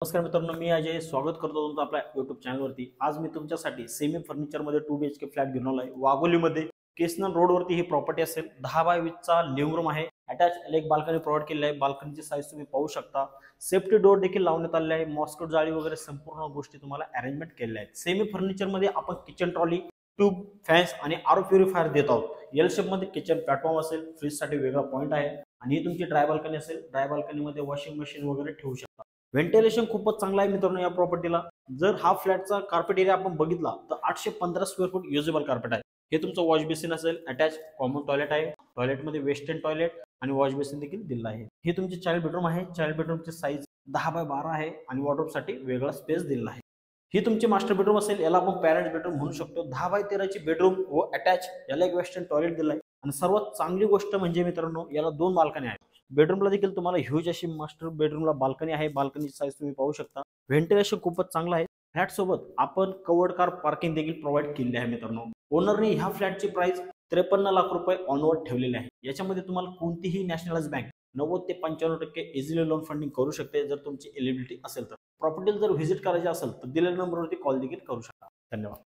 नमस्कार मित्रांनो, मी अजय स्वागत करतो तुमचं आपल्या YouTube चॅनलवरती। आज मी तुमच्यासाठी सेमी फर्निचरमध्ये 2 BHK फ्लॅट घेऊन आलोय। वाघोलीमध्ये केसनल रोडवरती ही प्रॉपर्टी असेल। 10 बाय 20 चा लिव्हिंग रूम आहे। अटॅच एक बाल्कनी प्रोव्हाइड केलेली आहे। बाल्कनीची साईज तुम्ही पाहू शकता। सेफ्टी डोर देखील लावण्यात आलेला आहे। मॉस्किटो जाळी वगैरे संपूर्ण गोष्टी तुम्हाला अरेंजमेंट केलेल्या आहेत। सेमी फर्निचरमध्ये आपण किचन ट्रॉली, ट्यूब, फॅन्स आणि आरो प्युरिफायर देत आहोत। एल शेप मध्ये किचन प्लॅटफॉर्म असेल। फ्रीजसाठी वेगळा पॉइंट आहे आणि ही तुमची ड्राय बाल्कनी असेल। ड्राय बाल्कनीमध्ये वॉशिंग मशीन वगैरे ठेवू शकता। व्हेंटिलेशन खूपच चांगला आहे मित्रांनो या प्रॉपर्टीला। जर हा फ्लॅटचा कार्पेट एरिया आपण बघितला तर 815 स्क्वेअर फूट युजेबल कार्पेट आहे। हे तुमचं वॉश बेसिन असेल। अटॅच कॉमन टॉयलेट आहे। टॉयलेटमध्ये वेस्टर्न टॉयलेट आणि वॉश बेसिन देखील दिलेला आहे। ही तुमची चाइल्ड बेडरूम आहे। चाइल्ड बेडरूमची साईज 10 बाय 12 आहे आणि वॉर्डरोबसाठी वेगळा स्पेस दिलेला आहे। ही तुमची मास्टर बेडरूम असेल। याला आपण पॅरेंट्स बेडरूम म्हणू शकतो। 10 बाय 13 ची बेडरूम व अटॅच याला एक वेस्टर्न टॉयलेट दिलं आहे आणि सर्वात चांगली गोष्ट म्हणजे मित्रांनो याला 2 बाल्कनी आहेत। बेडरूमला देखील तुम्हाला ह्यूज अशी मास्टर बेडरूमला बाल्कनी आहे। बाल्कनीची साईज तुम्ही पाहू शकता। व्हेंटिलेशन खूपच चांगलं आहे। फ्लॅट सोबत आपण कवर्ड कार पार्किंग देखील प्रोव्हाइड केलेली आहे मित्रांनो। ओनरने ह्या फ्लॅटची प्राइस 53 लाख रुपये ऑनवर्ड ठेवलेले आहे। याच्यामध्ये तुम्हाला कोणतीही नॅशनलाइज बँक 90 ते 95% इझिली लोन फंडिंग करू शकते जर तुमची एलिजिबिलिटी असेल तर। प्रॉपर्टीला जर व्हिजिट करायची असेल तर दिलेल्या नंबरवरती कॉल देखील करू शकता। धन्यवाद।